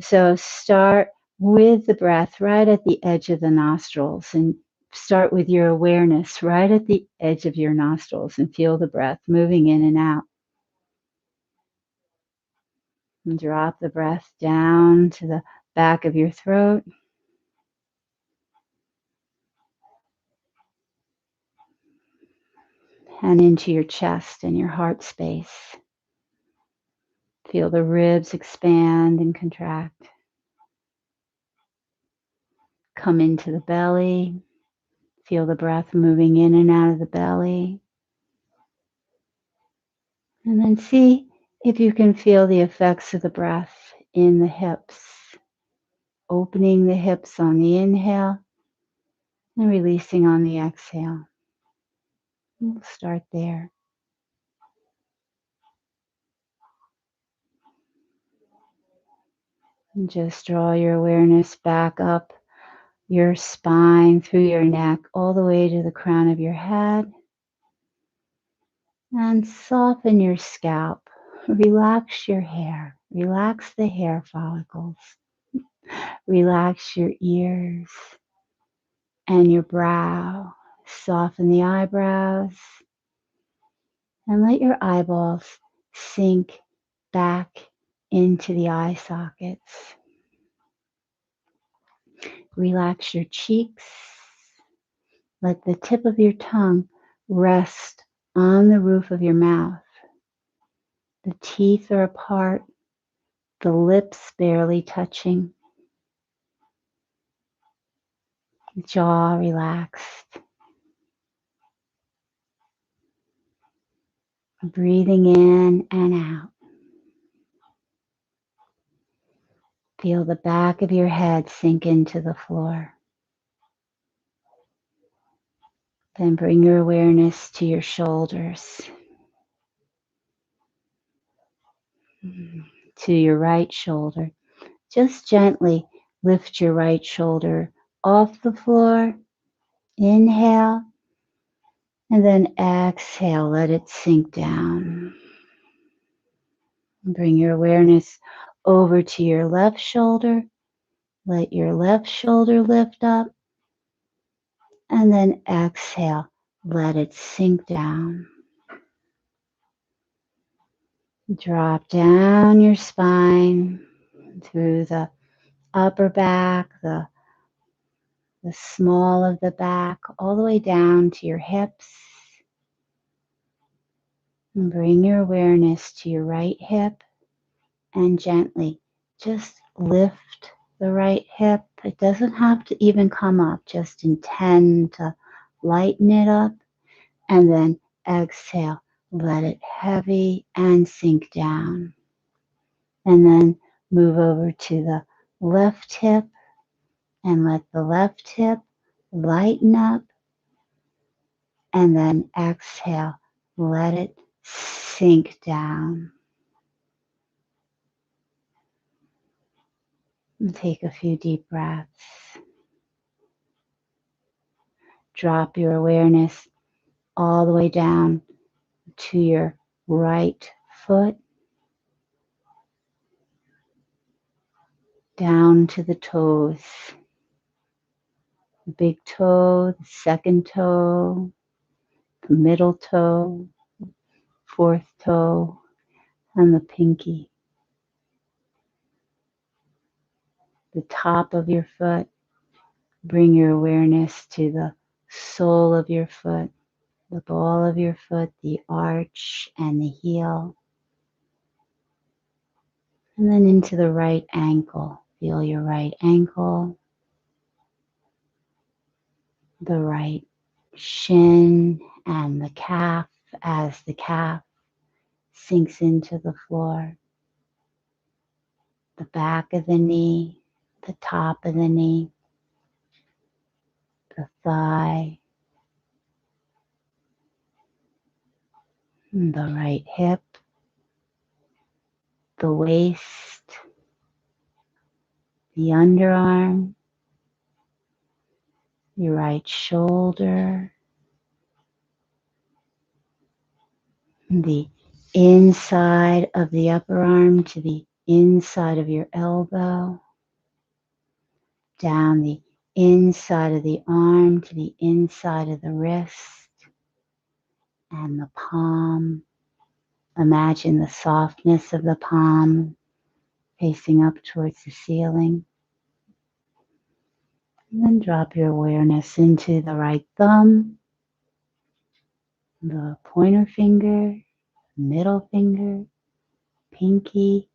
So start with the breath right at the edge of the nostrils, and start with your awareness right at the edge of your nostrils and feel the breath moving in and out. And drop the breath down to the back of your throat. And into your chest and your heart space. Feel the ribs expand and contract. Come into the belly. Feel the breath moving in and out of the belly. And then see if you can feel the effects of the breath in the hips. Opening the hips on the inhale and releasing on the exhale. We'll start there. And just draw your awareness back up your spine, through your neck, all the way to the crown of your head. And soften your scalp. Relax your hair. Relax the hair follicles. Relax your ears and your brow. Soften the eyebrows. And let your eyeballs sink back into the eye sockets. Relax your cheeks. Let the tip of your tongue rest on the roof of your mouth. The teeth are apart, the lips barely touching, the jaw relaxed. Breathing in and out. Feel the back of your head sink into the floor. Then bring your awareness to your shoulders, to your right shoulder. Just gently lift your right shoulder off the floor. Inhale, and then exhale, let it sink down. Bring your awareness over to your left shoulder. Let your left shoulder lift up, and then exhale, let it sink down. Drop down your spine through the upper back, the small of the back, all the way down to your hips. And bring your awareness to your right hip and gently just lift the right hip. It doesn't have to even come up, just intend to lighten it up, and then exhale, let it heavy and sink down. And then move over to the left hip and let the left hip lighten up, and then exhale, let it sink down. And take a few deep breaths. Drop your awareness all the way down to your right foot, down to the toes. The big toe, the second toe, the middle toe, fourth toe, and the pinky. The top of your foot. Bring your awareness to the sole of your foot, the ball of your foot, the arch and the heel. And then into the right ankle. Feel your right ankle, the right shin, and the calf as the calf sinks into the floor. The back of the knee, the top of the knee, the thigh, the right hip, the waist, the underarm, your right shoulder, the inside of the upper arm to the inside of your elbow, down the inside of the arm to the inside of the wrist and the palm. Imagine the softness of the palm facing up towards the ceiling. And then drop your awareness into the right thumb, the pointer finger, middle finger, pinky,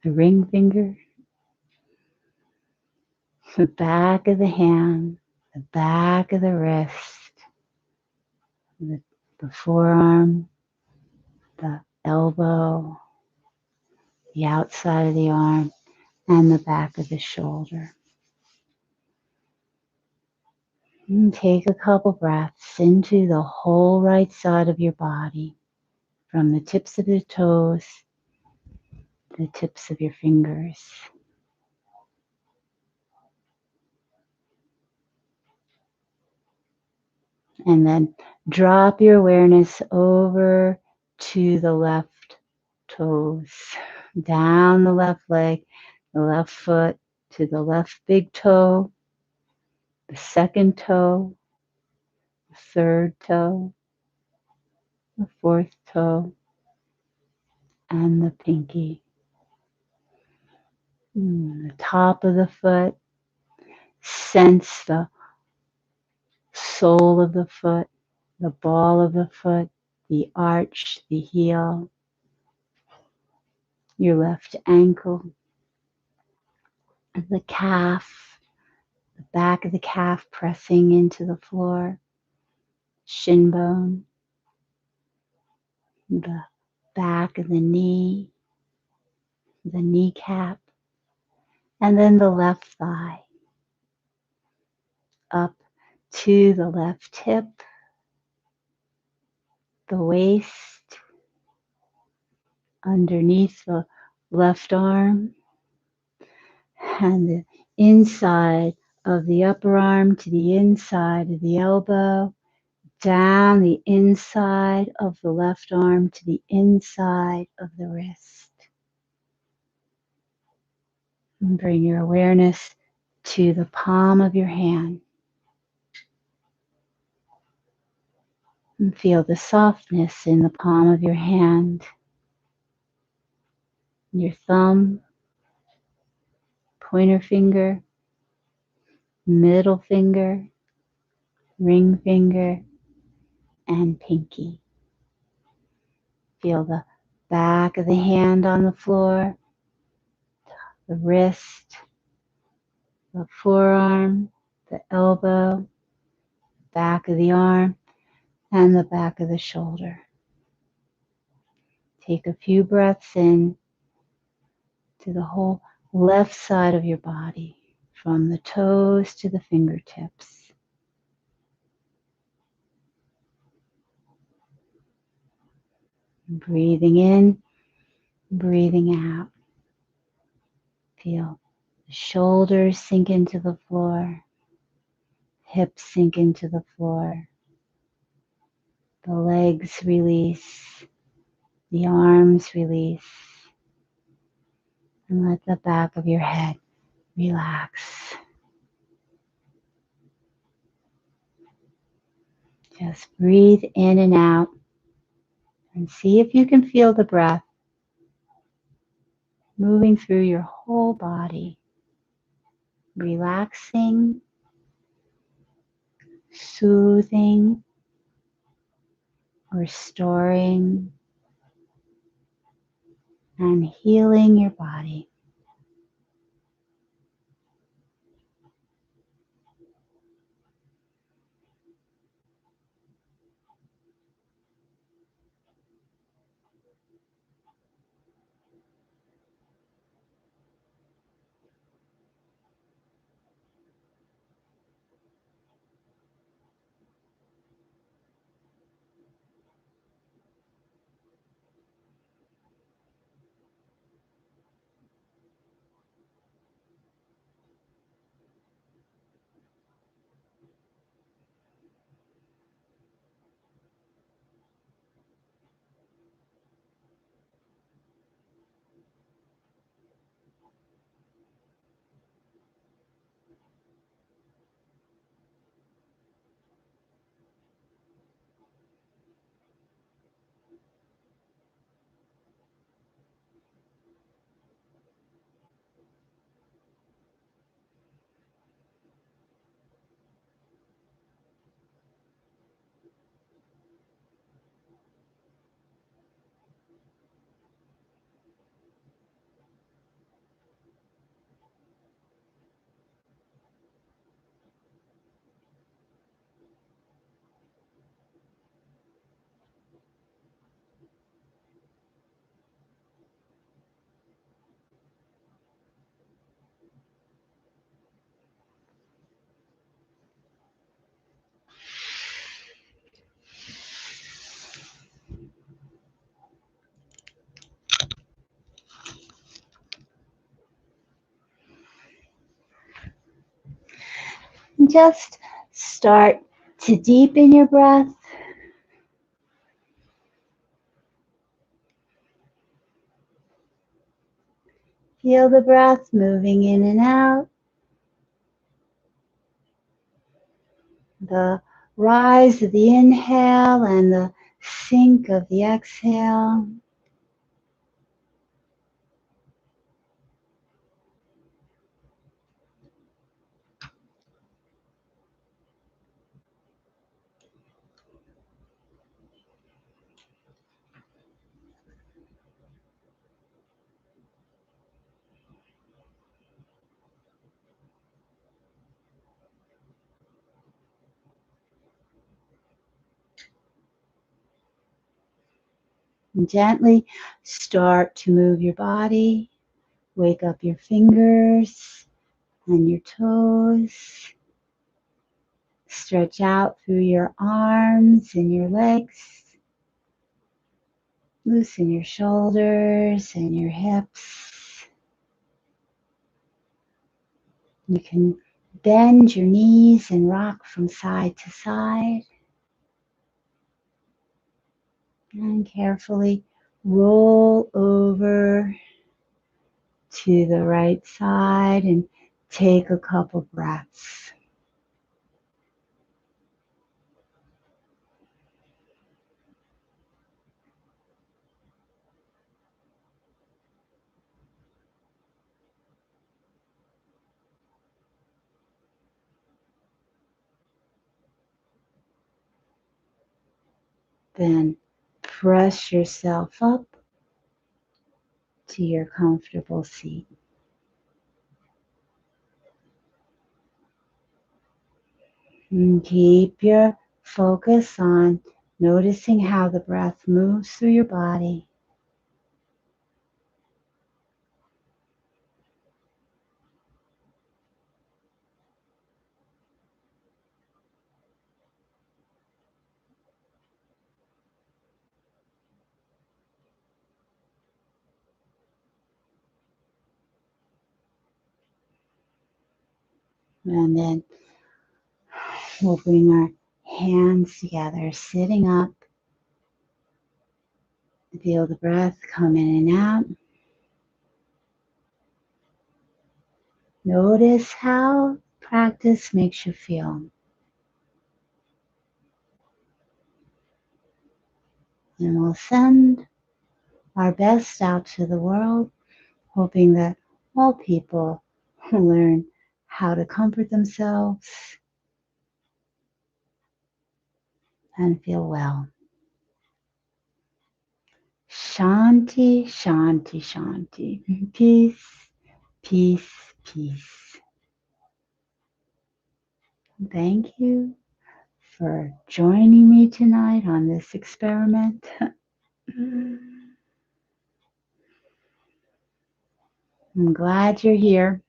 the ring finger, the back of the hand, the back of the wrist, the forearm, the elbow, the outside of the arm, and the back of the shoulder. And take a couple breaths into the whole right side of your body, from the tips of your toes to the tips of your fingers. And then drop your awareness over to the left toes, down the left leg, the left foot, to the left big toe, the second toe, the third toe, the fourth toe, and the pinky. The top of the foot, sense the sole of the foot, the ball of the foot, the arch, the heel, your left ankle, the calf, the back of the calf pressing into the floor, shin bone, the back of the knee, the kneecap, and then the left thigh, up to the left hip, the waist, underneath the left arm, and the inside of the upper arm to the inside of the elbow, down the inside of the left arm to the inside of the wrist. And bring your awareness to the palm of your hand. And feel the softness in the palm of your hand. Your thumb, pointer finger, middle finger, ring finger, and pinky. Feel the back of the hand on the floor, the wrist, the forearm, the elbow, back of the arm, and the back of the shoulder. Take a few breaths in to the whole left side of your body, from the toes to the fingertips. Breathing in, breathing out. Feel the shoulders sink into the floor, hips sink into the floor, the legs release, the arms release, and let the back of your head relax. Just breathe in and out and see if you can feel the breath moving through your whole body, relaxing, soothing, restoring, and healing your body. just start to deepen your breath. Feel the breath moving in and out. The rise of the inhale and the sink of the exhale. And gently start to move your body. Wake up your fingers and your toes. Stretch out through your arms and your legs. Loosen your shoulders and your hips. You can bend your knees and rock from side to side. And carefully roll over to the right side and take a couple breaths. Then press yourself up to your comfortable seat. And keep your focus on noticing how the breath moves through your body. And then we'll bring our hands together, sitting up. Feel the breath come in and out. Notice how practice makes you feel. And we'll send our best out to the world, hoping that all people learn how to comfort themselves and feel well. Shanti, shanti, shanti. Peace, peace, peace. Thank you for joining me tonight on this experiment. I'm glad you're here.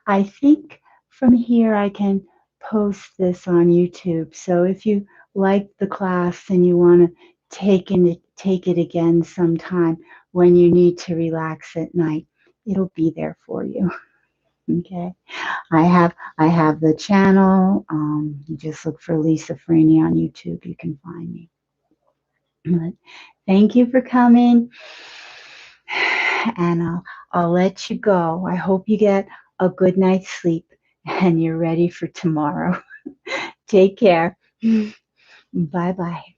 I think from here I can post this on YouTube. So if you like the class and you want to take it again sometime when you need to relax at night, it'll be there for you. Okay. I have the channel. You just look for Lisa Freeney on YouTube. You can find me. But thank you for coming. And I'll let you go. I hope you get a good night's sleep and you're ready for tomorrow. Take care. Bye-bye.